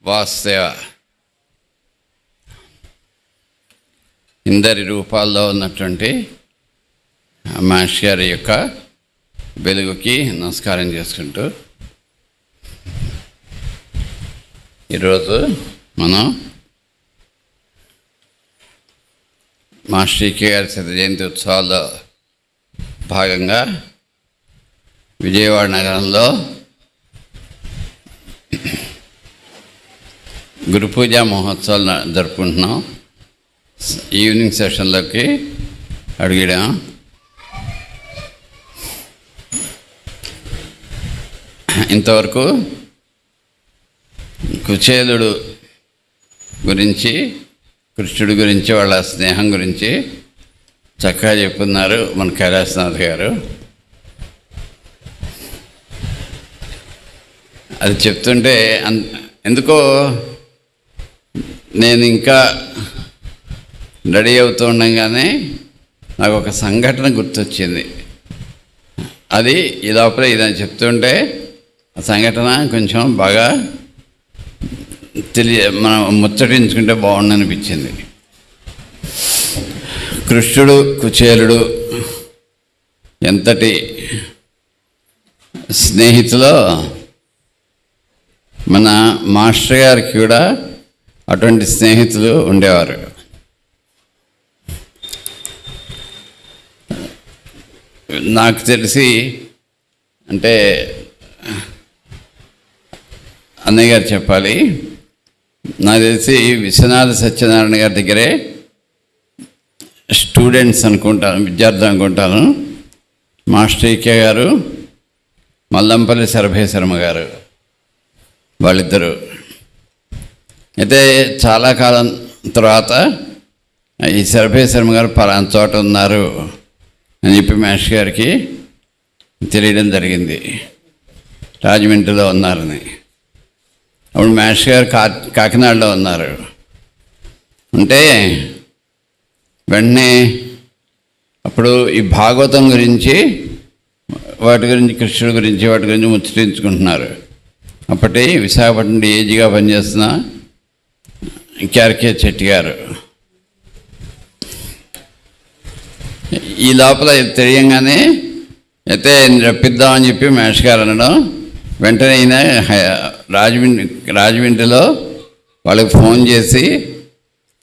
వాసుదేవ ఇందరి రూపాల్లో ఉన్నటువంటి మాస్టర్ గారి యొక్క వెలుగుకి నమస్కారం చేసుకుంటూ ఈరోజు మనం మాస్టర్ కే గారి శత జయంతి ఉత్సవాల్లో భాగంగా విజయవాడ నగరంలో గురు పూజ మహోత్సవాలు జరుపుకుంటున్నాం. ఈవినింగ్ సెషన్లోకి అడిగాం. ఇంతవరకు కుచేలుడు గురించి, కృష్ణుడి గురించి, వాళ్ళ స్నేహం గురించి చక్కగా చెప్పున్నారు మన కైలాసనాథ్ గారు. అది చెప్తుంటే ఎందుకో నేను ఇంకా రెడీ అవుతూ ఉండగానే నాకు ఒక సంఘటన గుర్తొచ్చింది. అది ఈ లోపల ఇదని చెప్తుంటే ఆ సంఘటన కొంచెం బాగా మనం ముచ్చటించుకుంటే బాగుండనిపించింది. కృష్ణుడు కుచేలుడు ఎంతటి స్నేహితులో మన మాస్టర్ గారికి కూడా అటువంటి స్నేహితులు ఉండేవారు. నాకు తెలిసి అంటే అన్నయ్య గారు చెప్పాలి, నాకు తెలిసి విశ్వనాథ సత్యనారాయణ గారి దగ్గరే స్టూడెంట్స్ అనుకుంటాను, విద్యార్థులు అనుకుంటాను, మాస్టర్ కే గారు, మల్లంపల్లి శరభేశర్మ గారు, వాళ్ళిద్దరూ. అయితే చాలా కాలం తర్వాత ఈ శరభేశర్మ గారు పలానా చోట ఉన్నారు అని చెప్పి మాస్టర్ గారికి తెలియడం జరిగింది, రాజమండ్రిలో ఉన్నారని. అప్పుడు మాస్టర్ గారు కాకినాడలో ఉన్నారు. అంటే వెంటనే అప్పుడు ఈ భాగవతం గురించి, వాటి గురించి, కృష్ణుడి గురించి, వాటి గురించి ముచ్చటించుకుంటున్నారు. అప్పటి విశాఖపట్నం ఏజీగా పనిచేస్తున్న కేఆర్కే చెట్టి గారు. ఈ లోపల తెలియంగానే అయితే రప్పిద్దామని చెప్పి మాస్టర్ గారు అనడం, వెంటనే ఈయన రాజమండ్రిలో వాళ్ళకి ఫోన్ చేసి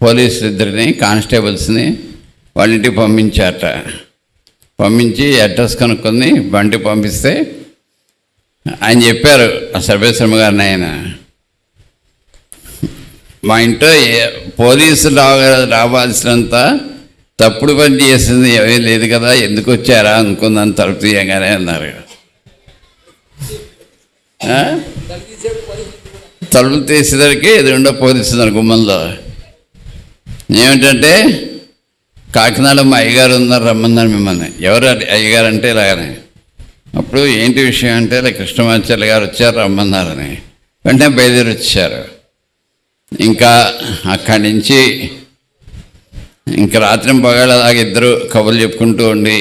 పోలీసులు ఇద్దరిని, కానిస్టేబుల్స్ని వాళ్ళ ఇంటికి పంపించారట. పంపించి అడ్రస్ కనుక్కొని బండి పంపిస్తే ఆయన చెప్పారు, సర్వేశ్వరమ్మ గారిని, ఆయన మా ఇంట్లో పోలీసులు రావాల్సినంత తప్పుడు పని చేసింది ఏమీ లేదు కదా, ఎందుకు వచ్చారా అనుకుందాన్ని తలుపు తీయగానే అన్నారు. తలుపు తీసేసరికి ఎదురుండా పోలీసున్నారు గుమ్మంలో. ఏమిటంటే కాకినాడలో మా అయ్యగారు ఉన్నారు, రమ్మన్నారు మిమ్మల్ని. ఎవరు అయ్యగారు అంటే ఇలాగనే. అప్పుడు ఏంటి విషయం అంటే ఇలా కృష్ణమాచార్య గారు వచ్చారు, రమ్మన్నారని. వెంటనే బయలుదేరి వచ్చారు. ఇంకా అక్కడి నుంచి ఇంకా రాత్రి పగలలాగా ఇద్దరు కబుర్లు చెప్పుకుంటూ ఉండి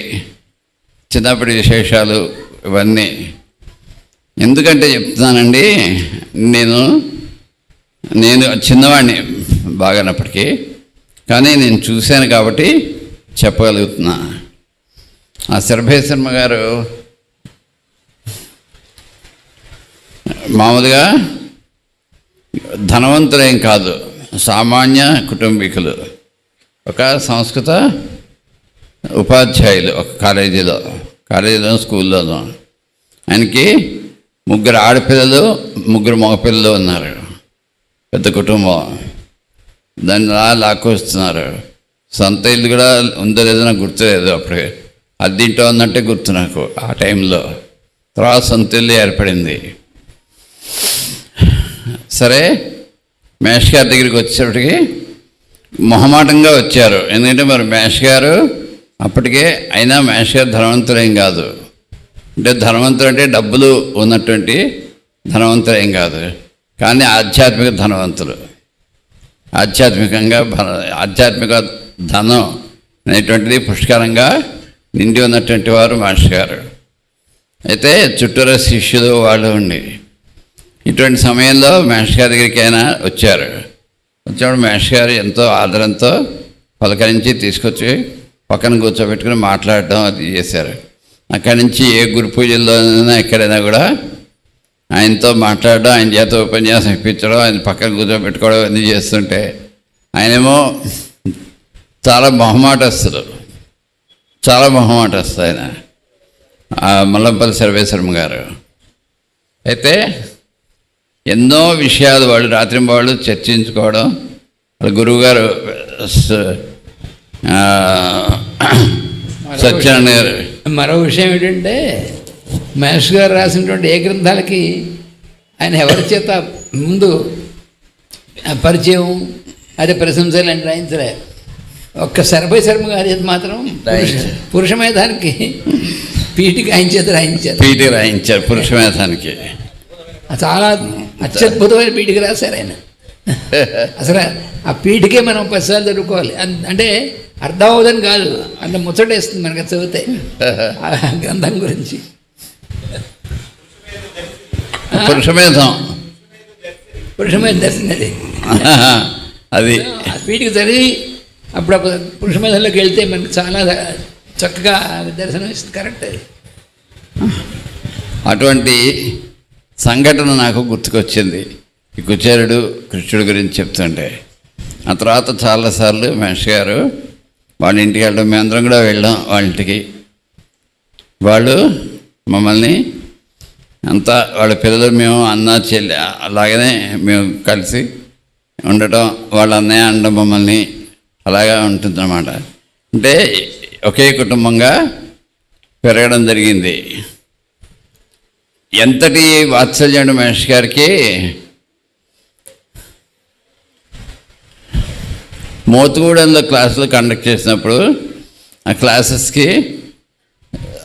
చిన్నప్పటి విశేషాలు ఇవన్నీ. ఎందుకంటే చెప్తున్నానండి, నేను చిన్నవాడిని బాగానప్పటికీ, కానీ నేను చూశాను కాబట్టి చెప్పగలుగుతున్నా. ఆ శరభేశర్మ గారు మామూలుగా ధనవంతులేం కాదు, సామాన్య కుటుంబీకులు. ఒక సంస్కృత ఉపాధ్యాయులు ఒక కాలేజీలో స్కూల్లోనూ. ఆయనకి 3 ఆడపిల్లలు, 3 మగపిల్లలు ఉన్నారు. పెద్ద కుటుంబం. దాన్ని లాక్కొస్తున్నారు. సొంత ఇల్లు కూడా ఉందో లేదో నాకు గుర్తులేదు. అప్పుడే అద్దెంటో ఉందంటే గుర్తు నాకు ఆ టైంలో. తర్వాత సొంత ఇల్లు ఏర్పడింది. సరే, మాస్టర్ గారి దగ్గరికి వచ్చేటప్పటికి మొహమాటంగా వచ్చారు. ఎందుకంటే మరి మాస్టర్ గారు అప్పటికే, అయినా మాస్టర్ గారు ధనవంతులేం కాదు. అంటే ధనవంతులు అంటే డబ్బులు ఉన్నటువంటి ధనవంతులు ఏం కాదు, కానీ ఆధ్యాత్మిక ధనవంతులు. ఆధ్యాత్మిక ధనం అనేటువంటిది పుష్కలంగా నిండి ఉన్నటువంటి వారు మాస్టర్ గారు. అయితే చుట్టూరా శిష్యులు వాళ్ళు ఉండి ఇటువంటి సమయంలో మేష్ గారి దగ్గరికి ఆయన వచ్చారు. వచ్చినప్పుడు మేష్ గారు ఎంతో ఆదరంతో పలకరించి తీసుకొచ్చి పక్కన కూర్చోబెట్టుకుని మాట్లాడడం అది చేశారు. అక్కడి నుంచి ఏ గురు పూజల్లోనైనా ఎక్కడైనా కూడా ఆయనతో మాట్లాడడం, ఆయన చేత ఉపన్యాసం ఇప్పించడం, ఆయన పక్కన కూర్చోబెట్టుకోవడం అన్నీ చేస్తుంటే ఆయనేమో చాలా మొహమాటస్తులు ఆయన మల్లంపల్లి సర్వేశ్వరమ్మ గారు. అయితే ఎన్నో విషయాలు వాళ్ళు రాత్రింబాళ్ళు చర్చించుకోవడం. వాళ్ళ గురువుగారు సత్యనారాయణ గారు. మరో విషయం ఏంటంటే మహేష్ గారు రాసినటువంటి ఏ గ్రంథాలకి ఆయన ఎవరి చేత ముందు పరిచయం అదే ప్రశంసలు అని రాయించలే. ఒక్క శరభై శర్మ గారి చేత మాత్రం పురుషమేధానికి పీఠికి ఆయన చేత రాయించారు. పురుషమేధానికి చాలా అత్యద్భుతమైన పీఠిక రాశారు ఆయన. అసలు ఆ పీఠికే మనం 10 సార్లు చదువుకోవాలి. అంటే అర్థం అవ్వదని కాదు, అంత ముచ్చటేస్తుంది మనకి చదివితే ఆ గ్రంథం గురించి. పురుషమేధం దర్శనం అది పీఠిక చదివి అప్పుడప్పుడు పురుషమేధంలోకి వెళ్తే మనకి చాలా చక్కగా దర్శనం ఇస్తుంది. కరెక్ట్. అది అటువంటి సంఘటన నాకు గుర్తుకొచ్చింది ఈ కుచేరుడు కృష్ణుడి గురించి చెప్తుంటే. ఆ తర్వాత చాలాసార్లు మహేష్ గారు వాళ్ళ ఇంటికి వెళ్ళడం, మేమందరం కూడా వెళ్ళాం వాళ్ళ ఇంటికి. వాళ్ళు మమ్మల్ని అంతా వాళ్ళ పిల్లలు, మేము అన్న చెల్లి అలాగనే మేము కలిసి ఉండటం, వాళ్ళ అన్నయ్య అనడం మమ్మల్ని అలాగా ఉంటుందన్నమాట. అంటే ఒకే కుటుంబంగా పెరగడం జరిగింది. ఎంతటి వాత్సల్యం మహేష్ గారికి, మోతుగూడెంలో క్లాసులు కండక్ట్ చేసినప్పుడు ఆ క్లాసెస్కి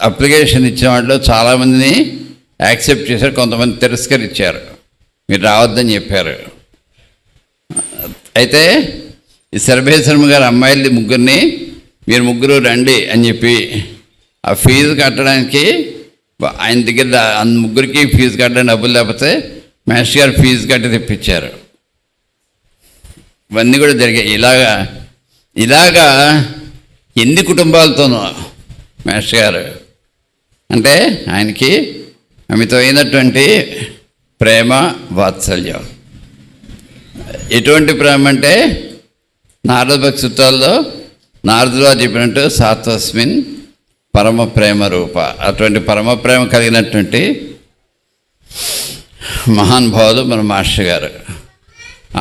అప్లికేషన్ ఇచ్చిన వాళ్ళు చాలామందిని యాక్సెప్ట్ చేశారు, కొంతమంది తిరస్కరించారు, మీరు రావద్దని చెప్పారు. అయితే ఈ సర్వేశ్వరమ్మ గారు అమ్మాయిల్ని ముగ్గురిని మీరు ముగ్గురు రండి అని చెప్పి ఆ ఫీజు కట్టడానికి ఆయన దగ్గర ముగ్గురికి ఫీజు కట్టడానికి డబ్బులు లేకపోతే మహేష్ గారు ఫీజు కట్టి తెప్పించారు. ఇవన్నీ కూడా జరిగాయి. ఇలాగా ఎన్ని కుటుంబాలతోనూ మహేష్ గారు అంటే ఆయనకి అమితమైనటువంటి ప్రేమ వాత్సల్యం. ఎటువంటి ప్రేమ అంటే నారద భక్తి సూత్రాల్లో నారదులో చెప్పినట్టు సాత్వస్మిన్ పరమ ప్రేమ రూప. అటువంటి పరమ ప్రేమ కలిగినటువంటి మహానుభావులు మన మాస్టర్ గారు.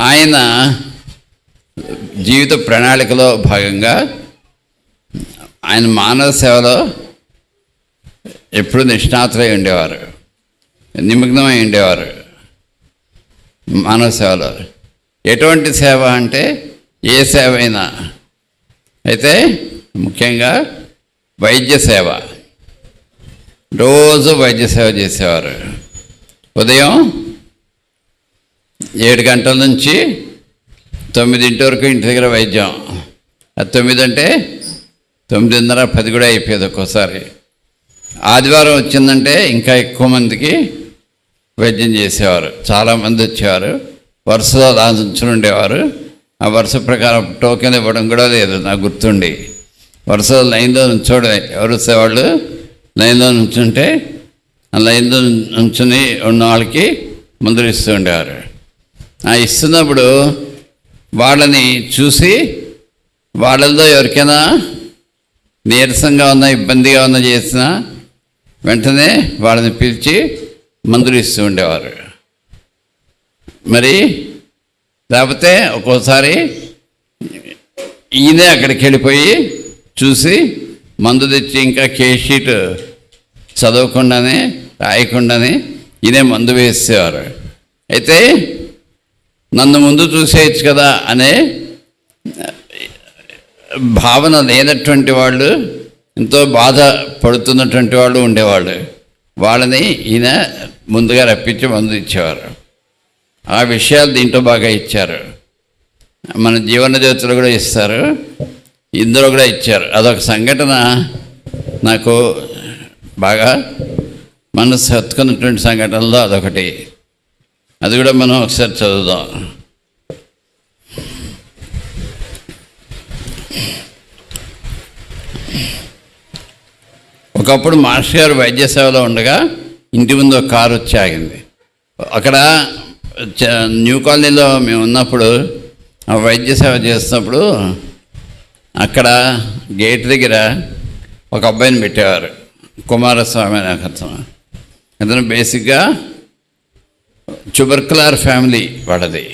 ఆయన జీవిత ప్రణాళికలో భాగంగా ఆయన మానవ సేవలో ఎప్పుడు నిష్ణాతులై ఉండేవారు, నిమగ్నమై ఉండేవారు మానవ సేవలో. ఎటువంటి సేవ అంటే ఏ సేవ అయినా, అయితే ముఖ్యంగా వైద్య సేవ. రోజు వైద్య సేవ చేసేవారు. ఉదయం 7 గంటల నుంచి 9 వరకు ఇంటి దగ్గర వైద్యం. అది 9 అంటే 9:30, 10 కూడా అయిపోయేది ఒక్కోసారి. ఆదివారం వచ్చిందంటే ఇంకా ఎక్కువ మందికి వైద్యం చేసేవారు. చాలామంది వచ్చేవారు, వరుసలో అలా నుంచుని ఉండేవారు. ఆ వరుస ప్రకారం టోకెన్ ఇవ్వడం కూడా లేదు నాకు గుర్తుండి. వరుసలో లైన్లో నుంచోడే, ఎవరు వాళ్ళు లైన్లో నుంచుంటే ఆ లైన్లో నుంచుని ఉన్న వాళ్ళకి మందులు ఇస్తూ ఉండేవారు. ఆ ఇస్తున్నప్పుడు వాళ్ళని చూసి వాళ్ళల్లో ఎవరికైనా నీరసంగా ఉన్నా, ఇబ్బందిగా ఉన్నా చేసినా వెంటనే వాళ్ళని పిలిచి మందులు ఇస్తూ ఉండేవారు. మరి లేకపోతే ఒక్కోసారి ఈయనే అక్కడికి వెళ్ళిపోయి చూసి మందు తెచ్చి ఇంకా కేస్ షీట్ చదవకుండానే రాయకుండానే ఈయనే మందు వేసేవారు. అయితే నన్ను ముందు చూసేయచ్చు కదా అనే భావన లేనటువంటి వాళ్ళు, ఎంతో బాధ పడుతున్నటువంటి వాళ్ళు ఉండేవాళ్ళు. వాళ్ళని ఈయన ముందుగా రప్పించి మందు ఇచ్చేవారు. ఆ విషయాలు దీంట్లో బాగా ఇచ్చారు. మన జీవన జ్యోతిలో కూడా ఇస్తారు, ఇందులో కూడా ఇచ్చారు. అదొక సంఘటన నాకు బాగా మనసు హత్తుకున్నటువంటి సంఘటనలో అదొకటి. అది కూడా మనం ఒకసారి చదువుదాం. ఒకప్పుడు మాస్టర్ గారు వైద్య సేవలో ఉండగా ఇంటి ముందు ఒక కారు వచ్చి ఆగింది. అక్కడ న్యూ కాలనీలో మేము ఉన్నప్పుడు వైద్య సేవ చేస్తున్నప్పుడు అక్కడ గేట్ దగ్గర ఒక అబ్బాయిని పెట్టేవారు, కుమారస్వామి అనే అతను బేసిక్గా ట్యూబర్కులర్ ఫ్యామిలీ వాడది.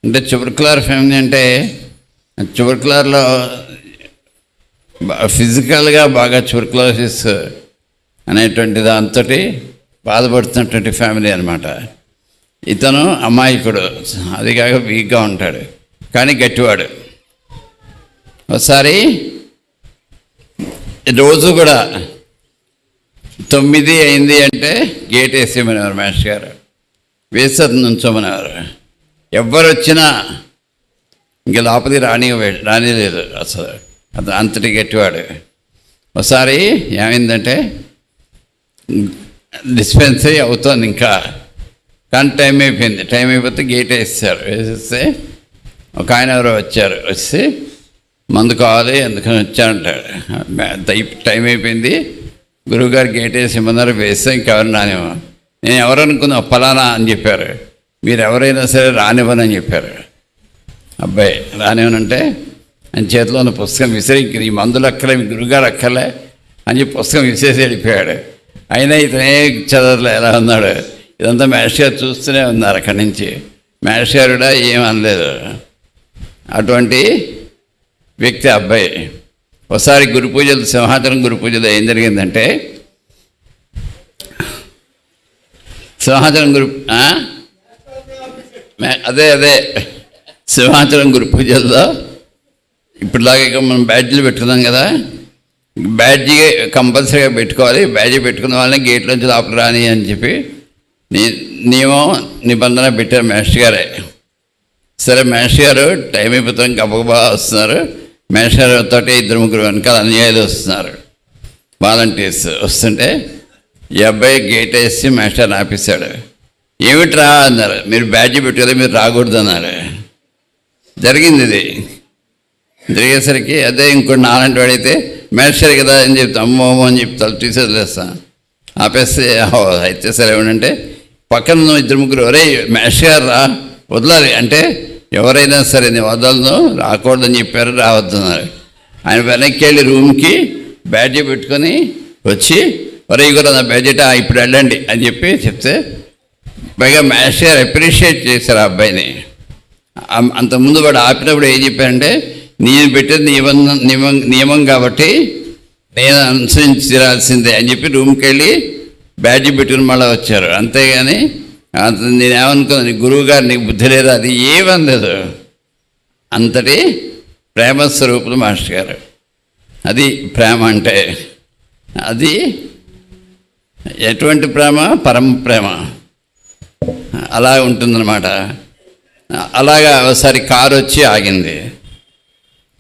అంటే ట్యూబర్కులర్ ఫ్యామిలీ అంటే ట్యూబర్కులర్లో ఫిజికల్గా బాగా ట్యూబర్కులోసిస్ అనేటువంటి దాంతో బాధపడుతున్నటువంటి ఫ్యామిలీ అనమాట. ఇతను అమాయకుడు, అది కాక వీక్గా ఉంటాడు కానీ గట్టివాడు. ఒకసారి రోజు కూడా 9 అయింది అంటే గేట్ వేసేయమనేవారు మాస్టర్ గారు, వేసి అతను నుంచోమనేవారు. ఎవ్వరు వచ్చినా ఇంక లోపలికి రానిలేదు అసలు, అతను అంతటి గట్టివాడు. ఒకసారి ఏమైందంటే డిస్పెన్సరీ అవుతోంది ఇంకా, కానీ టైం అయిపోయింది. టైం అయిపోతే గేట్ వేసేస్తే ఒక ఆయన ఎవరో వచ్చారు, వచ్చి మందు కావాలి ఎందుకని వచ్చారంటాడు. టైం అయిపోయింది, గురువుగారు గేట్ వేసి ఇమ్మన్నారు, వేస్తే ఇంకెవరు రానివ్వ. నేను ఎవరు అనుకున్నా ఫలానా అని చెప్పారు. మీరు ఎవరైనా సరే రానివ్వనని చెప్పారు. అబ్బాయి రానివ్వనంటే ఆయన చేతిలో ఉన్న పుస్తకం విసిరి, ఈ మందులు అక్కలే, మీ గురువుగారు అక్కలే అని చెప్పి పుస్తకం విసిరేసి వెళ్ళిపోయాడు. అయినా ఇతనే చదవలే, ఎలా ఉన్నాడు. ఇదంతా మాస్టర్ గారు చూస్తూనే ఉన్నారు అక్కడి నుంచి. మాస్టర్ గారు కూడా ఏమనలేదు. అటువంటి వ్యక్తి అబ్బాయి. ఒకసారి గురు పూజలు, సింహాచలం గురు పూజలు ఏం జరిగిందంటే, సింహాచలం గురు అదే సింహాచలం గురు పూజల్లో ఇప్పుడులాగా మనం బ్యాడ్జీలు పెట్టుకున్నాం కదా, బ్యాడ్జీ కంపల్సరీగా పెట్టుకోవాలి. బ్యాడ్జీ పెట్టుకున్న వాళ్ళని గేట్లోంచి లోపలికి రాని అని చెప్పి నియమం నిబంధన పెట్టారు మాస్టర్ గారే. సరే మాస్టర్ గారు టైం అయిపోతాం, గబగబా వస్తున్నారు. మాస్టర్ గారితో 2-3 వెనకాల అన్యాయాలు వస్తున్నారు, వాలంటీర్స్ వస్తుంటే ఈ అబ్బాయి గేట్ వేసి మాస్టర్ ఆపేశాడు. ఏమిట్రా అన్నారు. మీరు బ్యాడ్జీ పెట్టుకోలే, మీరు రాకూడదు అన్నారు. జరిగింది ఇది. జరిగేసరికి అదే ఇంకోటి నాలంటి వాడైతే మాస్టర్ కదా అని చెప్తా, అమ్మో అని చెప్పి తలుపు తీసి వదిలేస్తాను. ఆపేస్తే అయితే సరే ఏమంటే పక్కన 2-3 ఒరే మాస్టర్ గారు రా, వదలాలి అంటే ఎవరైనా సరే నేను వదలను, రాకూడదని చెప్పారు, రావద్దన్నారు. ఆయన వెనక్కి వెళ్ళి రూమ్కి బ్యాడ్జీ పెట్టుకొని వచ్చి, ఒరే కూడా నా బ్యాడ్జెట్ ఇప్పుడు వెళ్ళండి అని చెప్పి చెప్తే, పైగా మాస్టర్ గారు అప్రిషియేట్ చేశారు ఆ అబ్బాయిని. అంతకుముందు వాడు ఆపినప్పుడు ఏం చెప్పారంటే, నేను పెట్టేది నియమం కాబట్టి నేను అనుసరించాల్సిందే అని చెప్పి రూమ్కి వెళ్ళి బ్యాడ్జీ పెట్టుకుని మళ్ళీ వచ్చారు. అంతేగాని నేనేమనుకున్నాను, గురువు గారు నీకు బుద్ధి లేదు, అది ఏమనలేదు. అంతటి ప్రేమ స్వరూపులు మాస్టర్ గారు. అది ప్రేమ అంటే. అది ఎటువంటి ప్రేమ? పరమ ప్రేమ. అలా ఉంటుందన్నమాట. అలాగా ఒకసారి కారు వచ్చి ఆగింది.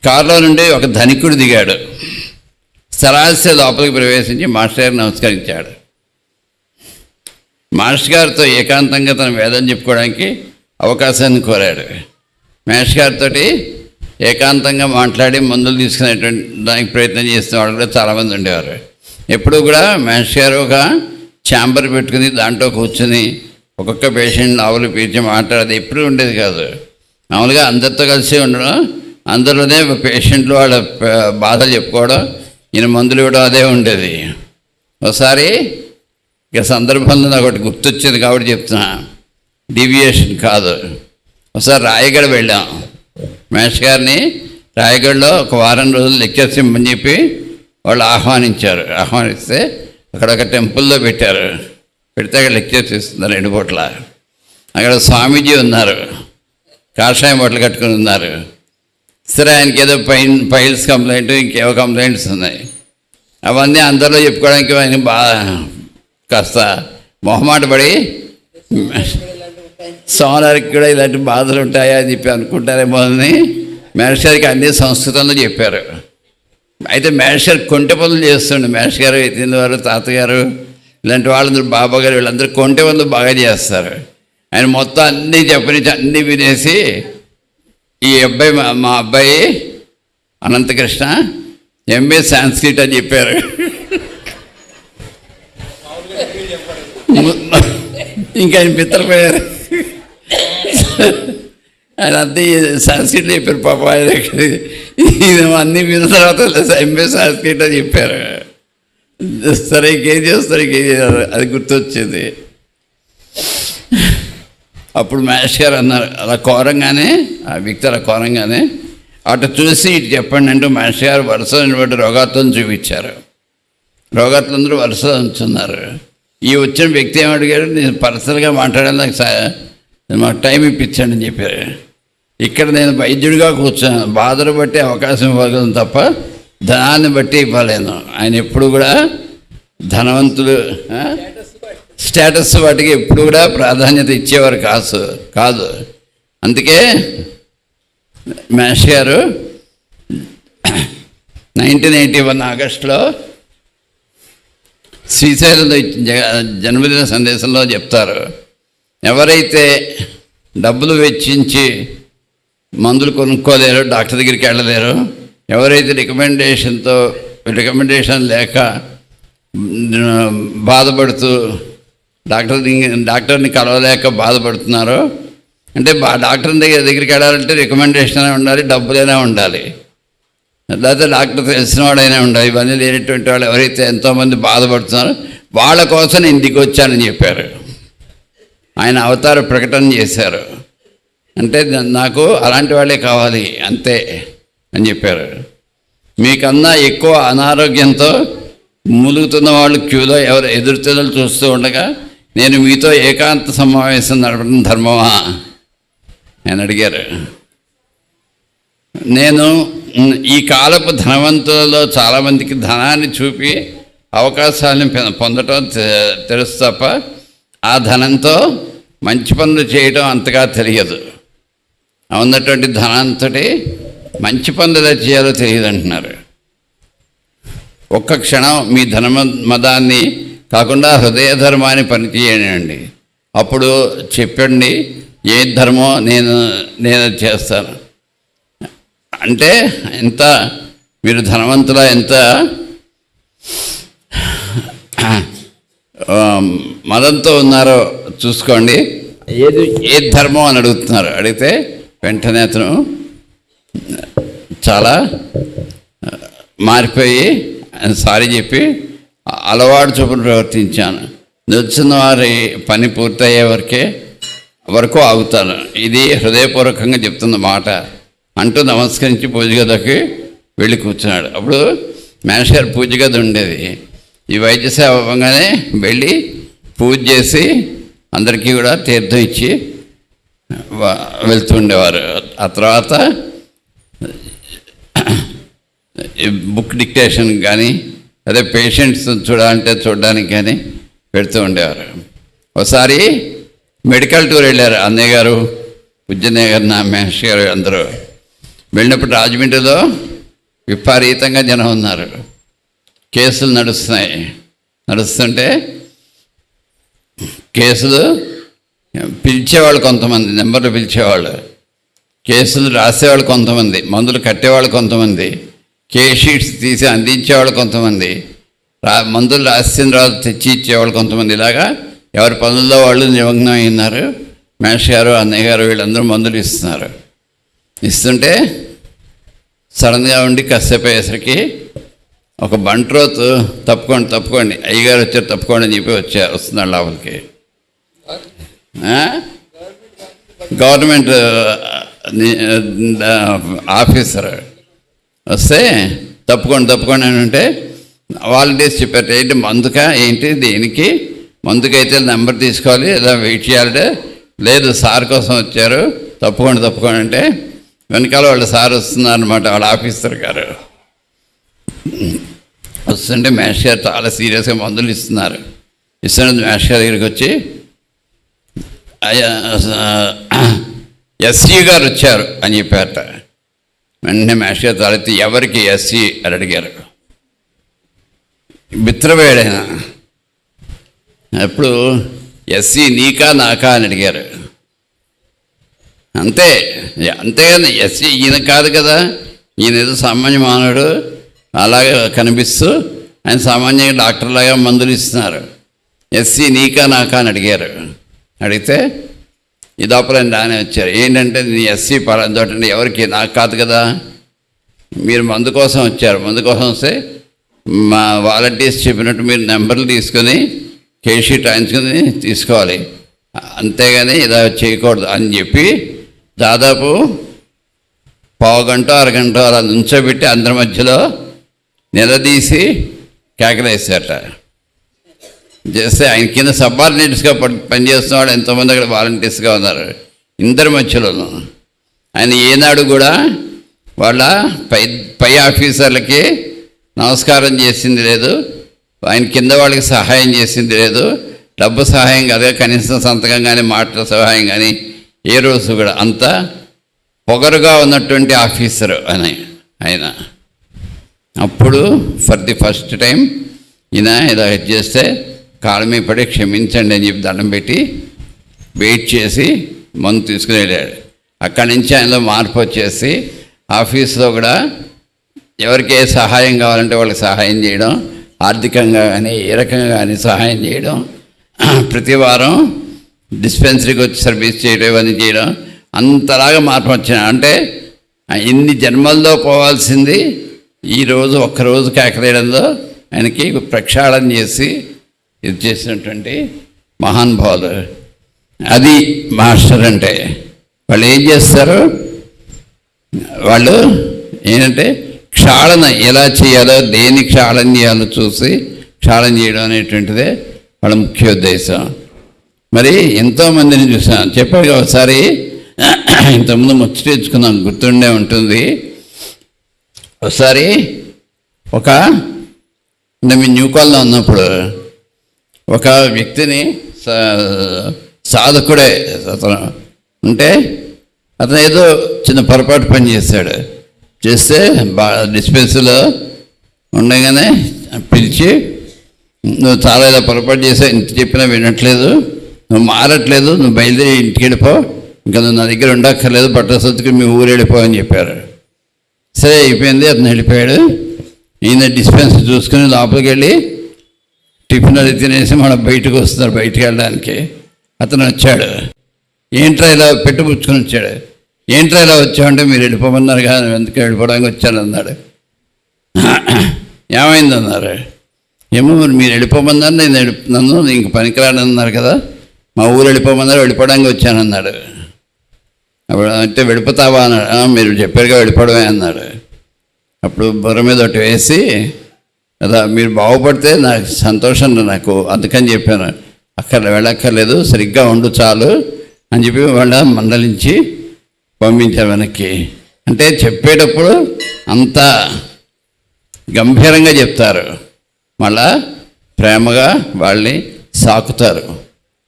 కారులో నుండి ఒక ధనికుడు దిగాడు. సరాసరి లోపలికి ప్రవేశించి మాస్టర్ గారిని నమస్కరించాడు. మాస్టర్ గారితో ఏకాంతంగా తన వేదన చెప్పుకోవడానికి అవకాశాన్ని కోరాడు. మాస్టర్ గారితో ఏకాంతంగా మాట్లాడి మందులు తీసుకునేటువంటి దానికి ప్రయత్నం చేస్తున్న వాళ్ళు కూడా చాలామంది ఉండేవారు. ఎప్పుడు కూడా మాస్టర్ గారు ఒక ఛాంబర్ పెట్టుకుని దాంట్లో కూర్చొని ఒక్కొక్క పేషెంట్ నావలు పీల్చి మాట్లాడేది ఎప్పుడు ఉండేది కాదు. మామూలుగా అందరితో కలిసి ఉండడం, అందరిలోనే పేషెంట్లు వాళ్ళ బాధలు చెప్పుకోవడం, ఈయన మందులు ఇవ్వడం, అదే ఉండేది. ఒకసారి ఇక సందర్భంలో నాకు ఒకటి గుర్తొచ్చింది కాబట్టి చెప్తున్నా, డీవియేషన్ కాదు. ఒకసారి రాయగఢ వెళ్ళాం. మాస్టర్ గారిని రాయగఢలో ఒక వారం రోజులు లెక్చర్స్ ఇమ్మని చెప్పి వాళ్ళు ఆహ్వానిస్తే అక్కడ ఒక టెంపుల్లో పెట్టారు. పెడితే అక్కడ లెక్చర్స్ ఇస్తున్నారు 2 పూట్ల. అక్కడ స్వామీజీ ఉన్నారు, కాషాయం బట్టలు కట్టుకుని ఉన్నారు. సరే ఆయనకి ఏదో పైల్స్ కంప్లైంట్, ఇంకేవో కంప్లైంట్స్ ఉన్నాయి. అవన్నీ అందరిలో చెప్పుకోవడానికి ఆయన బాగా కాస్త మొహమాట పడి, సోమవారికి కూడా ఇలాంటి బాధలు ఉంటాయా అని చెప్పి అనుకుంటారేమో అని మాస్టర్ గారికి అన్ని సంస్కృతంలో చెప్పారు. అయితే మాస్టర్ గారు కొంటె పనులు చేస్తుండే. మాస్టర్ గారు, ఎత్తిన వారు, తాతగారు, ఇలాంటి వాళ్ళందరూ, బాబా గారు, వీళ్ళందరూ కొంటె పనులు బాగా చేస్తారు. ఆయన మొత్తం అన్నీ చెప్పనిచ్చి అన్నీ వినేసి ఈ అబ్బాయి మా అబ్బాయి అనంతకృష్ణ ఎంఏ సాంస్క్రిట్ అని చెప్పారు. ఇంకా ఆయన పిత్తరపోయారు. ఆయన అంతే సాంస్క్రిట్ చెప్పారు పాప. ఆయన అన్నీ విన్న తర్వాత ఎంఏ సాంస్క్రిట్ అని చెప్పారు. సరే ఇంకేం చేస్తారు, ఇంకేం చేయాలి అది గుర్తొచ్చింది. అప్పుడు మహేష్ గారు అన్నారు, అలా కోరంగానే ఆ వ్యక్తి అలా కోరంగానే అటు చూసి ఇటు చెప్పండి అంటూ మహేష్ గారు వరుస బట్టి రోగాత్వం చూపించారు. రోగాత్లందరూ వరుస ఉంచున్నారు. ఈ వచ్చిన వ్యక్తి ఏమడిగారు, నేను పర్సనల్గా మాట్లాడాలి, మాకు టైం ఇప్పించండి అని చెప్పారు. ఇక్కడ నేను వైద్యుడిగా కూర్చున్నాను, బాధలు బట్టి అవకాశం ఇవ్వగలను తప్ప ధనాన్ని బట్టి ఇవ్వలేను. ఆయన ఎప్పుడు కూడా ధనవంతులు స్టేటస్ వాటికి ఎప్పుడు కూడా ప్రాధాన్యత ఇచ్చేవారు కాదు. అందుకే మహేష్ గారు 1981 ఆగస్టులో శ్రీశైలంలో జన్మదిన సందేశంలో చెప్తారు, ఎవరైతే డబ్బులు వెచ్చించి మందులు కొనుక్కోలేరు, డాక్టర్ దగ్గరికి వెళ్ళలేరు, ఎవరైతే రికమెండేషన్ లేక బాధపడుతూ డాక్టర్ని కలవలేక బాధపడుతున్నారో, అంటే డాక్టర్ దగ్గరికి వెళ్ళాలంటే రికమెండేషన్ అయినా ఉండాలి, డబ్బులైనా ఉండాలి, లేకపోతే డాక్టర్ తెలిసిన వాడైనా ఉండాలి. ఇవన్నీ లేనటువంటి వాళ్ళు ఎవరైతే ఎంతోమంది బాధపడుతున్నారో వాళ్ళ కోసం నేను దిగి వచ్చానని చెప్పారు. ఆయన అవతార ప్రకటన చేశారు. అంటే నాకు అలాంటి వాళ్ళే కావాలి అంతే అని చెప్పారు. మీకన్నా ఎక్కువ అనారోగ్యంతో మూలుగుతున్న వాళ్ళు క్యూలో ఎవరు ఎదురుతెదులు చూస్తూ ఉండగా నేను మీతో ఏకాంత సమావేశం నడపడం ధర్మమా అని అడిగారు. నేను ఈ కాలపు ధనవంతులలో చాలామందికి ధనాన్ని చూపి అవకాశాలను పొందటం తెలుసు తప్ప ఆ ధనంతో మంచి పనులు చేయడం అంతగా తెలియదు. ఉన్నటువంటి ధనంతో మంచి పనులు ఎలా చేయాలో తెలియదు అంటున్నారు. ఒక్క క్షణం మీ మదాన్ని కాకుండా హృదయ ధర్మాన్ని పనిచేయండి, అప్పుడు చెప్పండి ఏ ధర్మం నేను చేస్తాను. అంటే ఎంత మీరు ధనవంతుల ఎంత మదంతో ఉన్నారో చూసుకోండి. ఏ ధర్మం అని అడుగుతున్నారు. అడిగితే వెంటనే అతను చాలా మారిపోయి సారీ చెప్పి అలవాటు చొప్పున ప్రవర్తించాను, నిల్చున్న వారి పని పూర్తయ్యే వరకు ఆగుతాను, ఇది హృదయపూర్వకంగా చెప్తున్న మాట అంటూ నమస్కరించి పూజ గదికి వెళ్ళి కూర్చున్నాడు. అప్పుడు మహేష్ గారు పూజ గది ఉండేది. ఈ వైద్య సేవ అవ్వగానే వెళ్ళి పూజ చేసి అందరికీ కూడా తీర్థం ఇచ్చి వెళ్తూ ఉండేవారు. ఆ తర్వాత బుక్ డిక్టేషన్ కానీ అదే పేషెంట్స్ చూడడానికి కానీ పెడుతూ ఉండేవారు. ఒకసారి మెడికల్ టూర్ వెళ్ళారు అన్నయ్య గారు, ఉజ్జనయ్య గారు, నా మహేష్ గారు అందరూ. వెళ్ళినప్పుడు రాజమండ్రిలో విపరీతంగా జనం ఉన్నారు. కేసులు నడుస్తుంటే కేసులు పిలిచేవాళ్ళు కొంతమంది, నెంబర్లు పిలిచేవాళ్ళు, కేసులు రాసేవాళ్ళు కొంతమంది, మందులు కట్టేవాళ్ళు కొంతమంది, కేస్ షీట్స్ తీసి అందించేవాళ్ళు కొంతమంది, మందులు రాసిన తర్వాత తెచ్చి ఇచ్చేవాళ్ళు కొంతమంది. ఇలాగా ఎవరి పనుల్లో వాళ్ళు నిమగ్నం అయినారు. మహేష్ గారు, అన్నయ్య గారు వీళ్ళందరూ మందులు ఇస్తుంటే సడన్గా ఉండి కాసేపు అయ్యేసరికి ఒక బంట్రోత్ తప్పుకోండి అయ్యగారు వచ్చారు తప్పుకోండి అని చెప్పి వస్తున్నాడు లోపలికి. గవర్నమెంట్ ఆఫీసర్ వస్తే తప్పుకోండి అని అంటే వాలంటీర్స్ చెప్పారు, ఏంటి మందుకా ఏంటి దేనికి, మందుకైతే నెంబర్ తీసుకోవాలి ఇలా వెయిట్ చేయాలంటే, లేదు సార్ కోసం వచ్చారు తప్పుకోండి అంటే వెనకాల వాళ్ళ సార్ వస్తున్నారనమాట, వాళ్ళ ఆఫీసర్ గారు వస్తుంటే మహేష్ గారు చాలా సీరియస్గా మందులు ఇస్తున్నారు. మహేష్ గారి దగ్గరికి వచ్చి ఎస్సీ గారు వచ్చారు అని చెప్పారట. వెంటనే మహేష్ గారు తలెత్తి ఎవరికి ఎస్సీ అని అడిగారు. బిత్రవేడైనా అప్పుడు ఎస్సీ నీకా నాకా అని అడిగారు. అంతే, అంతేగాని ఎస్సీ ఈయన కాదు కదా, ఈయన ఏదో సామాన్య మానవుడు అలాగే కనిపిస్తూ ఆయన సామాన్యంగా డాక్టర్లాగా మందులు ఇస్తున్నారు. ఎస్సీ నీకా నాకా అని అడిగారు. అడిగితే ఇదోపరండి ఆయన వచ్చారు. ఏంటంటే నీ ఎస్సీ పరంతోటండి, ఎవరికి నాకు కాదు కదా, మీరు మందు కోసం వచ్చారు. మందు కోసం వస్తే మా వాలంటీర్స్ చెప్పినట్టు మీరు నెంబర్లు తీసుకొని కేషీట్ రాయించుకొని తీసుకోవాలి, అంతేగాని ఇలా చేయకూడదు అని చెప్పి దాదాపు పావుగంట అరగంట అలా నుంచోబెట్టి అందరి మధ్యలో నిలదీసి కేకలేసారట. చేస్తే ఆయన కింద సబార్డినేట్స్గా పనిచేస్తున్నవాడు ఎంతోమంది అక్కడ వాలంటీర్స్గా ఉన్నారు. ఇందరి మధ్యలోనూ ఆయన ఏనాడు కూడా వాళ్ళ పై ఆఫీసర్లకి నమస్కారం చేసింది లేదు, ఆయన కింద వాళ్ళకి సహాయం చేసింది లేదు. డబ్బు సహాయం కాదు, కనీసం సంతకం కానీ మాటల సహాయం కానీ ఏ రోజు కూడా. అంత పొగరుగా ఉన్నటువంటి ఆఫీసరు అని ఆయన. అప్పుడు ఫర్ ది ఫస్ట్ టైం ఈయన ఇలా చేస్తే కాళ్ళ మీద పడి క్షమించండి అని చెప్పి దండం పెట్టి వెయిట్ చేసి మందు తీసుకుని వెళ్ళాడు. అక్కడి నుంచి ఆయనలో మార్పు వచ్చేసి ఆఫీస్లో కూడా ఎవరికి ఏ సహాయం కావాలంటే వాళ్ళకి సహాయం చేయడం, ఆర్థికంగా కానీ ఏ రకంగా కానీ సహాయం చేయడం, ప్రతి వారం డిస్పెన్సరీకి వచ్చి సర్వీస్ చేయడం, ఇవన్నీ చేయడం, అంతలాగా మార్పు వచ్చిన. అంటే ఇన్ని జన్మల్లో పోవాల్సింది ఈరోజు ఒక్కరోజు కేకలేయడంలో ఆయనకి ప్రక్షాళన చేసి ఇది చేసినటువంటి మహానుభావులు. అది మాస్టర్ అంటే. వాళ్ళు ఏం చేస్తారు, వాళ్ళు ఏంటంటే క్షాళన ఎలా చేయాలో, దేని క్షాళన చేయాలో చూసి క్షాళన చేయడం అనేటువంటిదే వాళ్ళ ముఖ్య ఉద్దేశం. మరి ఎంతోమందిని చూసాను, చెప్పాక ఒకసారి ఇంతకుముందు ముచ్చటించుకున్నాం, గుర్తుండే ఉంటుంది. ఒకసారి మేము న్యూ కాలనీలో ఉన్నప్పుడు ఒక వ్యక్తిని సాధకుడే అతను ఉంటే అతను ఏదో చిన్న పొరపాటు పని చేశాడు. చేస్తే డిస్పెన్సరీలో ఉండగానే పిలిచి, నువ్వు చాలా ఇలా పొరపాటు చేసావు, ఇంత చెప్పినా వినట్లేదు, నువ్వు మారట్లేదు, నువ్వు బయలుదేరి ఇంటికి వెళ్ళిపో, ఇంకా నువ్వు నా దగ్గర ఉండక్కర్లేదు, బట్టలు సర్దుకుని మీ ఊరు వెళ్ళిపో అని చెప్పారు. సరే అయిపోయింది, అతను వెళ్ళిపోయాడు. ఈయన డిస్పెన్సరీ చూసుకుని లోపలికి వెళ్ళి టిఫిన్ అది తినేసి మనం బయటకు వస్తున్నారు. బయటికి వెళ్ళడానికి అతను వచ్చాడు. ఏంట్రా ఇలా పెట్టుపుచ్చుకొని వచ్చాడు. ఏంట్రా ఇలా వచ్చామంటే మీరు వెళ్ళిపోమన్నారు కదా, ఎందుకు వెళ్ళిపోవడానికి వచ్చాను అన్నాడు. ఏమైందన్నారు. ఏమో మరి మీరు వెళ్ళిపోమన్నారు, నన్ను ఇంక పనికిరాడన్నారు కదా, మా ఊరు వెళ్ళిపోమన్నారు, వెళ్ళిపోవడానికి వచ్చానన్నాడు. అప్పుడు అంటే వెళ్ళిపోతావా అన్నాడు. మీరు చెప్పారుగా వెళ్ళిపోవడమే అన్నాడు. అప్పుడు బుర్ర మీద ఒకటి వేసి, అదా మీరు బాగుపడితే నాకు సంతోషం, నాకు అందుకని చెప్పాను, అక్కడ వెళ్ళక్కర్లేదు, సరిగ్గా ఉండు చాలు అని చెప్పి వాళ్ళ మందలించి పంపించారు వెనక్కి. అంటే చెప్పేటప్పుడు అంత గంభీరంగా చెప్తారు, మళ్ళా ప్రేమగా వాళ్ళని సాకుతారు.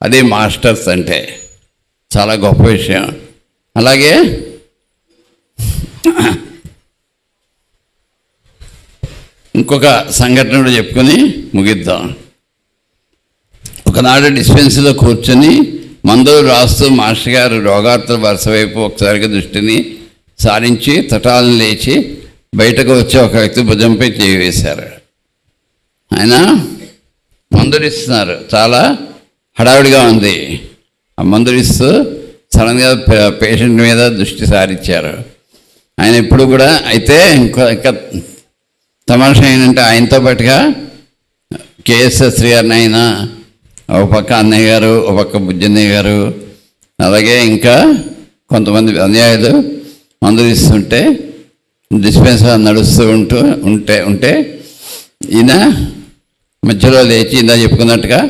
అది మాస్టర్స్ అంటే చాలా గొప్ప విషయం. అలాగే ఇంకొక సంఘటన కూడా చెప్పుకొని ముగిద్దాం. ఒకనాడు డిస్పెన్సరీలో కూర్చొని మందులు రాస్తూ మాస్టర్ గారు రోగార్తుల వరుస వైపు ఒకసారిగా దృష్టిని సారించి తటాలను లేచి బయటకు వచ్చి ఒక వ్యక్తి భుజంపై చేయి వేశారు. ఆయన మందులు ఇస్తున్నారు, చాలా హడావిడిగా ఉంది. ఆ మందులు ఇస్తూ సడన్గా పేషెంట్ మీద దృష్టి సారించారు. ఆయన ఎప్పుడు కూడా అయితే ఇంకా తమాషా ఏంటంటే ఆయనతో పాటుగా కేఎస్ఎస్ గారిని, ఆయన ఒక పక్క అన్నయ్య గారు, ఒక పక్క బుజ్జన్నయ్య గారు, అలాగే ఇంకా కొంతమంది అన్యాయులు మందులు ఇస్తుంటే డిస్పెన్సరీ నడుస్తూ ఉంటే ఈయన మధ్యలో లేచి ఇందా చెప్పుకున్నట్టుగా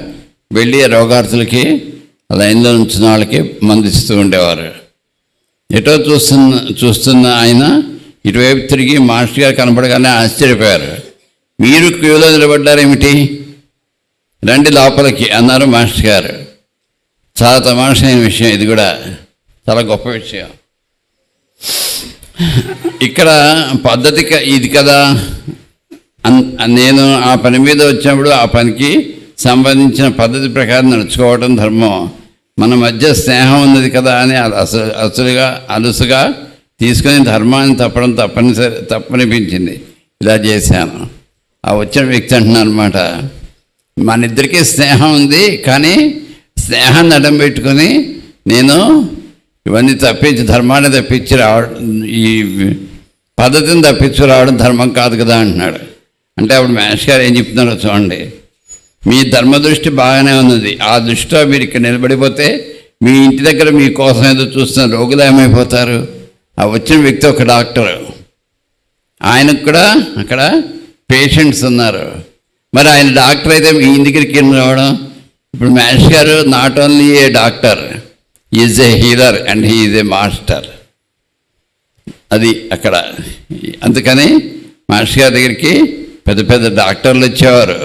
వెళ్ళి రోగార్థులకి లైన్లో ఉంచిన వాళ్ళకి మందు ఇస్తూ ఉండేవారు. ఎటో చూస్తున్న ఆయన ఇటువైపు తిరిగి మాస్టర్ గారు కనపడగానే ఆశ్చర్యపోయారు. మీరు క్యూలో నిలబడ్డారేమిటి, రండి లోపలికి అన్నారు మాస్టర్ గారు. చాలా తమాషైన విషయం, ఇది కూడా చాలా గొప్ప విషయం. ఇక్కడ పద్ధతి ఇది కదా, నేను ఆ పని మీద వచ్చినప్పుడు ఆ పనికి సంబంధించిన పద్ధతి ప్రకారం నడుచుకోవడం ధర్మం. మన మధ్య స్నేహం ఉన్నది కదా అని అలుసుగా తీసుకొని ధర్మాన్ని తప్పడం తప్పనిపించింది. ఇలా చేశాను. ఆ వచ్చిన వ్యక్తి అంటున్నారు అనమాట, మన ఇద్దరికీ స్నేహం ఉంది, కానీ స్నేహాన్ని అడ్డం పెట్టుకొని నేను ఇవన్నీ తప్పించి ధర్మాన్ని తప్పించి రావడం, ఈ పద్ధతిని తప్పించి రావడం ధర్మం కాదు కదా అంటున్నాడు. అంటే అప్పుడు మహేష్ గారు ఏం చెప్తున్నారో చూడండి. మీ ధర్మ దృష్టి బాగానే ఉన్నది, ఆ దృష్టిలో మీరు ఇక్కడ నిలబడిపోతే మీ ఇంటి దగ్గర మీకోసం ఏదో చూస్తున్న రోగులు ఏమైపోతారు. ఆ వచ్చిన వ్యక్తి ఒక డాక్టరు, ఆయనకు కూడా అక్కడ పేషెంట్స్ ఉన్నారు. మరి ఆయన డాక్టర్ అయితే మీ దగ్గరికి రావడం. ఇప్పుడు మహేష్ గారు not only A doctor, is a healer and he is a master. అది అక్కడ. అందుకని మహేష్ గారి దగ్గరికి పెద్ద పెద్ద డాక్టర్లు వచ్చేవారు,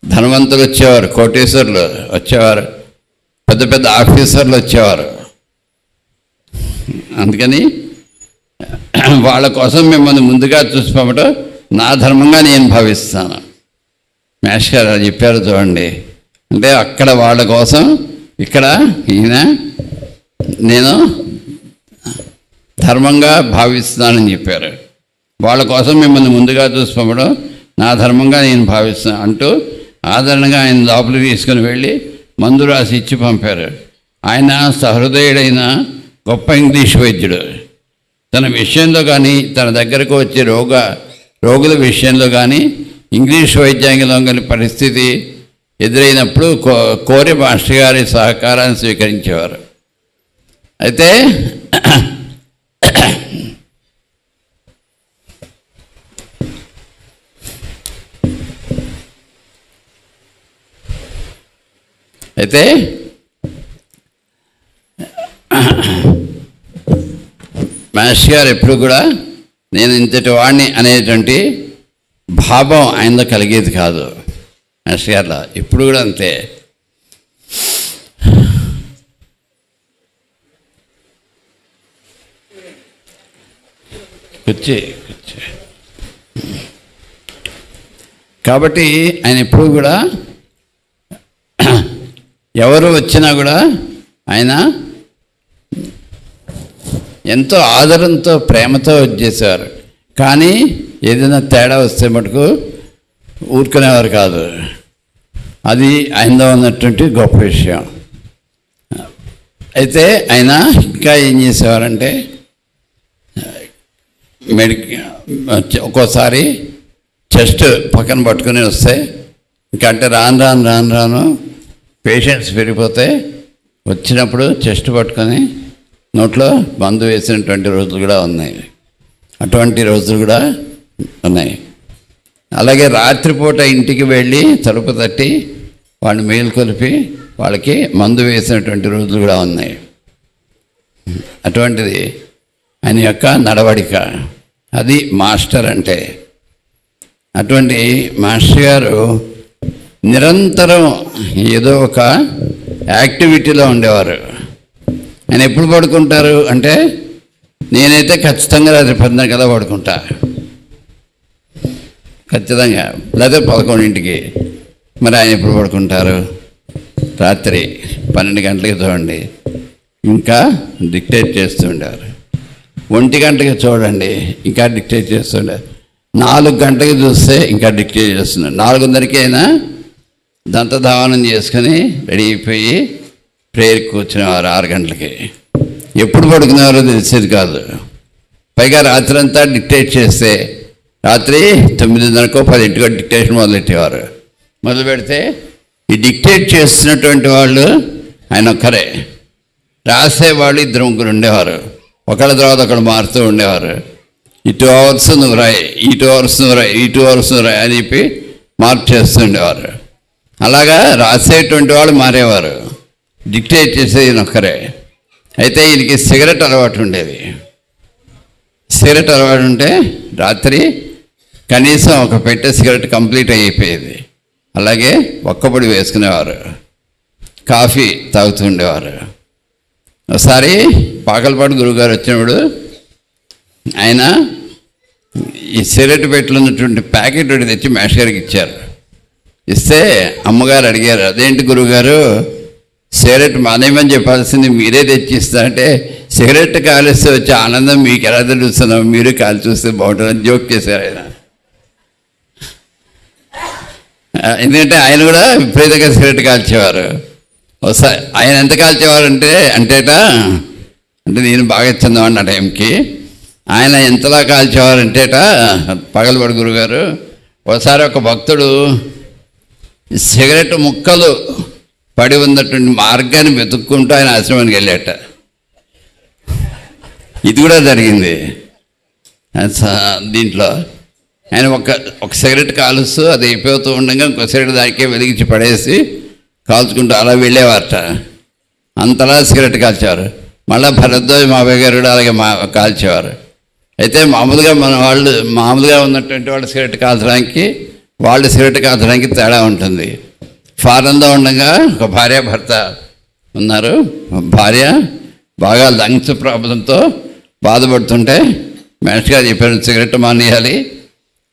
ధనవంతులు వచ్చేవారు, కోటేశ్వర్లు వచ్చేవారు, పెద్ద పెద్ద ఆఫీసర్లు వచ్చేవారు. అందుకని వాళ్ళ కోసం మిమ్మల్ని ముందుగా చూసుకోవటం నా ధర్మంగా నేను భావిస్తాను. మహేష్ గారు అది చెప్పారు చూడండి. అంటే అక్కడ వాళ్ళ కోసం, ఇక్కడ ఈయన నేను ధర్మంగా భావిస్తున్నానని చెప్పారు. వాళ్ళ కోసం మిమ్మల్ని ముందుగా చూసుకోవడం నా ధర్మంగా నేను భావిస్తున్నాను అంటూ ఆదరణగా ఆయన లోపలికి తీసుకుని వెళ్ళి మందు రాసి ఇచ్చి పంపారు. ఆయన సహృదయుడైన గొప్ప ఇంగ్లీష్ వైద్యుడు. తన విషయంలో కానీ, తన దగ్గరకు వచ్చే రోగుల విషయంలో కానీ ఇంగ్లీష్ వైద్యాంగంలో కానీ పరిస్థితి ఎదురైనప్పుడు కోరి మాస్టర్ గారి సహకారాన్ని స్వీకరించేవారు. అయితే మహర్షి గారు ఎప్పుడు కూడా నేను ఇంతటి వాడిని అనేటువంటి భావం ఆయనలో కలిగేది కాదు. మహర్షి గారిలో ఇప్పుడు కూడా అంతే. కూర్చే కాబట్టి ఆయన ఎప్పుడు కూడా ఎవరు వచ్చినా కూడా ఆయన ఎంతో ఆదరంతో ప్రేమతో వచ్చేసేవారు. కానీ ఏదైనా తేడా వస్తే మటుకు ఊరుకునేవారు కాదు. అది ఆయనలో ఉన్నటువంటి గొప్ప విషయం. అయితే ఆయన ఇంకా ఏం చేసేవారంటే ఒక్కోసారి చెస్ట్ పక్కన పట్టుకుని వస్తే ఇంకా అంటే రాను పేషెంట్స్ పెరిగిపోతే వచ్చినప్పుడు చెస్ట్ పట్టుకొని నోట్లో మందు వేసినటువంటి రోజులు కూడా ఉన్నాయి. అటువంటి రోజులు కూడా ఉన్నాయి. అలాగే రాత్రిపూట ఇంటికి వెళ్ళి తలుపు తట్టి వాళ్ళని మేలుకొలిపి వాళ్ళకి మందు వేసినటువంటి రోజులు కూడా ఉన్నాయి. అటువంటిది ఆయన యొక్క నడవడిక. అది మాస్టర్ అంటే. అటువంటి మాస్టర్ గారు నిరంతరం ఏదో ఒక యాక్టివిటీలో ఉండేవారు. ఆయన ఎప్పుడు పడుకుంటారు అంటే, నేనైతే ఖచ్చితంగా రాత్రి 10 గంటల పడుకుంటా, ఖచ్చితంగా, లేదా 11ంటికి. మరి ఆయన ఎప్పుడు పడుకుంటారు? రాత్రి 12 గంటలకి చూడండి, ఇంకా డిక్టేట్ చేస్తుండేవారు. 1 గంటకి చూడండి, ఇంకా డిక్టేట్ చేస్తుండారు. 4 గంటలకి చూస్తే ఇంకా డిక్టేట్ చేస్తున్నారు. 4:30కి అయినా దంతధావనం చేసుకొని రెడీ అయిపోయి ప్రేయర్కి కూర్చునేవారు 6 గంటలకి. ఎప్పుడు పడుకునేవారో తెలిసేది కాదు. పైగా రాత్రి అంతా డిక్టేట్ చేస్తే రాత్రి 9:30కో 10ంటికో డిక్టేషన్ మొదలెట్టేవారు. మొదలు పెడితే ఈ డిక్టేట్ చేస్తున్నటువంటి వాళ్ళు ఆయన ఒక్కరే. రాసేవాళ్ళు 2-3 ఉండేవారు. ఒకళ్ళ తర్వాత ఒకళ్ళు మారుతూ ఉండేవారు. ఈ 2 అవర్స్ నువ్వు రాయి, ఈ 2 అవర్స్ నువ్వు రాయి, ఈ 2 అవర్స్ నువ్వు రాయి అని చెప్పి మార్పు చేస్తూ ఉండేవారు. అలాగా రాసేటువంటి వాళ్ళు మారేవారు, డిక్టేట్ చేసేది ఒక్కరే. అయితే ఈయనకి సిగరెట్ అలవాటు ఉండేది. సిగరెట్ అలవాటు ఉంటే రాత్రి కనీసం ఒక పెట్టె సిగరెట్ కంప్లీట్ అయిపోయేది. అలాగే ఒక్కపొడి వేసుకునేవారు, కాఫీ తాగుతూ ఉండేవారు. ఒకసారి పాకలపాటు గురువుగారు వచ్చినప్పుడు ఆయన ఈ సిగరెట్ పెట్టెలు ఉన్నటువంటి ప్యాకెట్ ఒకటి తెచ్చి మేష్ గారికి ఇచ్చారు. ఇస్తే అమ్మగారు అడిగారు, అదేంటి గురువుగారు సిగరెట్ మానేయమని చెప్పాల్సింది మీరే తెచ్చిస్తా అంటే, సిగరెట్ కాలిస్తే వచ్చే ఆనందం మీకు ఎలా తెలుస్తున్నావు, మీరు కాలి చూస్తే బాగుంటుందని జోక్ చేశారు ఆయన. ఎందుకంటే ఆయన కూడా విపరీతంగా సిగరెట్ కాల్చేవారు. ఒకసారి ఆయన ఎంత కాల్చేవారు అంటేట నేను బాగా చెందామన్న టైంకి ఆయన ఎంతలా కాల్చేవారంటేట పగలబడి గురుగారు. ఒకసారి ఒక భక్తుడు సిగరెట్ ముక్కలు పడి ఉన్నటువంటి మార్గాన్ని వెతుక్కుంటూ ఆయన ఆశ్రమానికి వెళ్ళాట. ఇది కూడా జరిగింది దీంట్లో. ఆయన ఒక సిగరెట్ కాలుస్తూ అది అయిపోతూ ఉండగా ఇంకో సిగరెట్ దానికే వెలిగించి పడేసి కాల్చుకుంటూ అలా వెళ్ళేవారట. అంతలా సిగరెట్ కాల్చేవారు. మళ్ళీ భరద్వాజ మావయ్య గారు కూడా అలాగే కాల్చేవారు. అయితే మామూలుగా ఉన్నటువంటి వాళ్ళు సిగరెట్ కాల్చడానికి వాళ్ళు సిగరెట్ కాల్చడానికి తేడా ఉంటుంది. ఫారెన్లో ఉండగా ఒక భార్యాభర్త ఉన్నారు. భార్య బాగా లంగ్స్ ప్రాబ్లంతో బాధపడుతుంటే మేనేజ్ గారు చెప్పారు, సిగరెట్ మానేయాలి,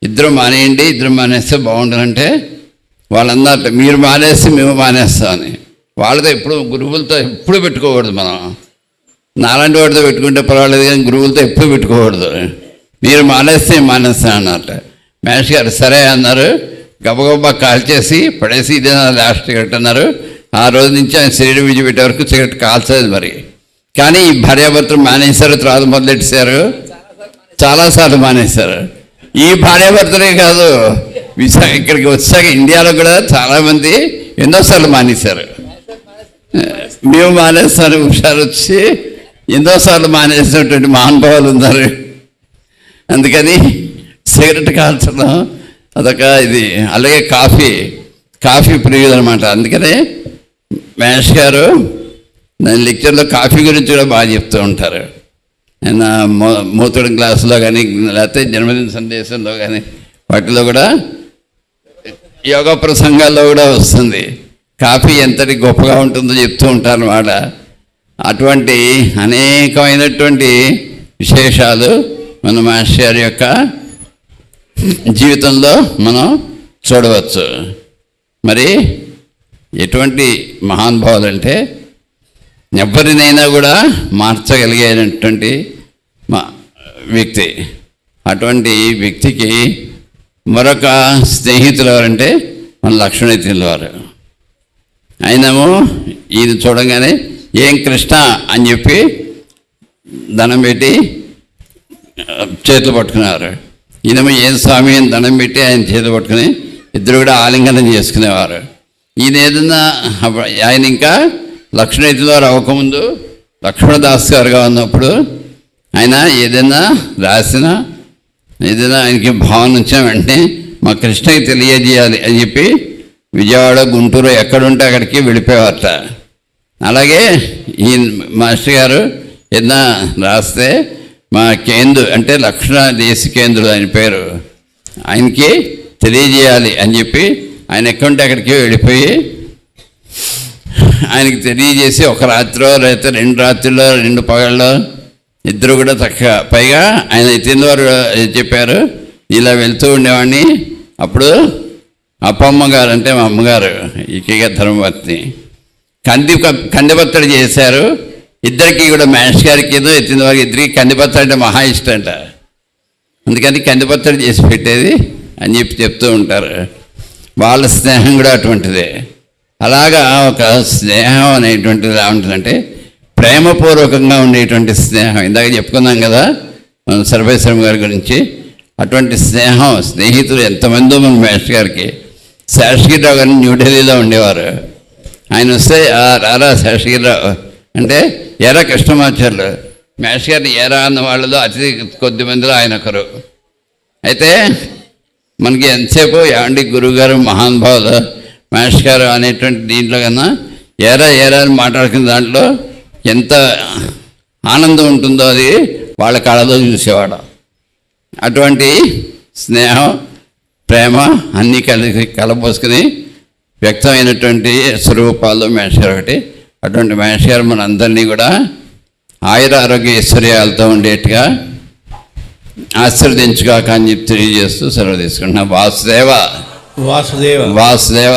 ఇద్దరు మానేయండి, ఇద్దరు మానేస్తే బాగుంటుందంటే వాళ్ళందరూ మీరు మానేస్తే మేము మానేస్తామని. వాళ్ళతో ఎప్పుడు గురువులతో ఎప్పుడు పెట్టుకోకూడదు. మనం నాలాంటి వాడితో పెట్టుకుంటే పర్వాలేదు కానీ గురువులతో ఎప్పుడు పెట్టుకోకూడదు. మీరు మానేస్తే మానేస్తాను అన్నట్టు. మేనేజ్ గారు సరే అన్నారు. గబగబా కాల్చేసి పడేసి ఇదే లాస్ట్ సిగరెట్ అన్నారు. ఆ రోజు నుంచి ఆయన శరీరం విడిచిపెట్టే వరకు సిగరెట్ కాల్చలేదు మరి. కానీ ఈ భార్యాభర్తలు మానేశారు, తర్వాత మొదలెట్టేశారు, చాలాసార్లు మానేశారు. ఈ భార్యాభర్తలే కాదు, ఇక్కడికి వచ్చాక ఇండియాలో కూడా చాలామంది ఎన్నోసార్లు మానేశారు. మేము మానేస్తాను హుషారు వచ్చి ఎన్నోసార్లు మానేసినటువంటి మహానుభావులు ఉన్నారు. అందుకని సిగరెట్ కాల్చడం అదొక ఇది. అలాగే కాఫీ ప్రియులు అనమాట. అందుకనే మహేష్ గారు లెక్చర్లో కాఫీ గురించి కూడా బాగా చెప్తూ ఉంటారు. ఆయన మూతుడి క్లాసులో కానీ లేకపోతే జన్మదిన సందేశంలో కానీ వాటిలో కూడా యోగా ప్రసంగాల్లో కూడా వస్తుంది. కాఫీ ఎంతటి గొప్పగా ఉంటుందో చెప్తూ ఉంటారు అన్నమాట. అటువంటి అనేకమైనటువంటి విశేషాలు మన మాస్టర్ గారి యొక్క జీవితంలో మనం చూడవచ్చు. మరి ఎటువంటి మహానుభావులు అంటే ఎవరినైనా కూడా మార్చగలిగేటటువంటి వ్యక్తి. అటువంటి వ్యక్తికి మరొక స్నేహితులు ఎవరంటే మన లక్ష్మణీతుల వారు. ఆయనేమో ఈయన చూడంగానే ఏం కృష్ణ అని చెప్పి దండం పెట్టి చేతులు పట్టుకునేవారు. ఈయనేమో ఏం స్వామి అని దండం పెట్టి ఆయన చేతులు పట్టుకుని ఇద్దరు కూడా ఆలింగనం చేసుకునేవారు. ఈయన ఏదన్నా ఆయన ఇంకా లక్ష్మణీతుల వారు అవ్వకముందు లక్ష్మణదాస్ గారుగా ఉన్నప్పుడు ఆయన ఏదైనా రాసినా ఏదైనా ఆయనకి భావన వచ్చిన వెంటనే మా కృష్ణకి తెలియజేయాలి అని చెప్పి విజయవాడ, గుంటూరు ఎక్కడుంటే అక్కడికి వెళ్ళిపోయేవారట. అలాగే ఈ మాస్టర్ గారు ఏదైనా రాస్తే మా కేంద్రు అంటే లక్ష్మణ దేశికేంద్రుడు ఆయన పేరు, ఆయనకి తెలియజేయాలి అని చెప్పి ఆయన ఎక్కడుంటే అక్కడికి వెళ్ళిపోయి ఆయనకి తెలియజేసి ఒక రాత్రిలో లేకపోతే 2 రాత్రుల్లో 2 పగళ్ళలో ఇద్దరు కూడా చక్కగా. పైగా ఆయన ఇతని వారు చెప్పారు, ఇలా వెళ్తూ ఉండేవాడిని. అప్పుడు అప్పమ్మ గారు అంటే మా అమ్మగారు ఈకేగా ధర్మపత్ని కందిపత్తడి చేశారు. ఇద్దరికి కూడా మహేష్ గారికి ఏదో ఎత్తిన వారికి ఇద్దరికి కందిపత్తడి అంటే మహా ఇష్టం అంట. అందుకని కందిపత్తడి చేసి పెట్టేది అని చెప్పి చెప్తూ ఉంటారు. వాళ్ళ స్నేహం కూడా అటువంటిదే. అలాగా ఒక స్నేహం అనేటువంటిది ఎలా ఉంటుందంటే ప్రేమపూర్వకంగా ఉండేటువంటి స్నేహం. ఇందాక చెప్పుకున్నాం కదా మనం సర్వేశ్వరం గారి గురించి. అటువంటి స్నేహితులు ఎంతమందో మన మేస్టర్ గారికి. శేషగిరిరావు గారిని న్యూఢిల్లీలో ఉండేవారు. ఆయన వస్తే రారా శేషగిరిరావు అంటే ఎరా కృష్ణమాచార్యులు. మేస్టర్ గారిని ఎరా అన్న వాళ్ళలో అతి కొద్ది మందిలో ఆయన ఒకరు. అయితే మనకి ఎంతసేపు ఏమండి గురువుగారు మహానుభావులు మేస్టర్ గారు అనేటువంటి దీంట్లో కన్నా ఏరా అని మాట్లాడుకున్న దాంట్లో ఎంత ఆనందం ఉంటుందో అది వాళ్ళ కళలో చూసేవాడు. అటువంటి స్నేహం, ప్రేమ అన్నీ కలబోసుకుని వ్యక్తమైనటువంటి స్వరూపాల్లో మహేష్ గారు ఒకటి. అటువంటి మహేష్ గారు మనందరినీ కూడా ఆయుర ఆరోగ్య ఐశ్వర్యాలతో ఉండేట్టుగా ఆశీర్వదించుగాక అని చెప్పి తెలియజేస్తూ సెలవు తీసుకుంటున్నా. వాసుదేవ వాసుదేవ వాసుదేవ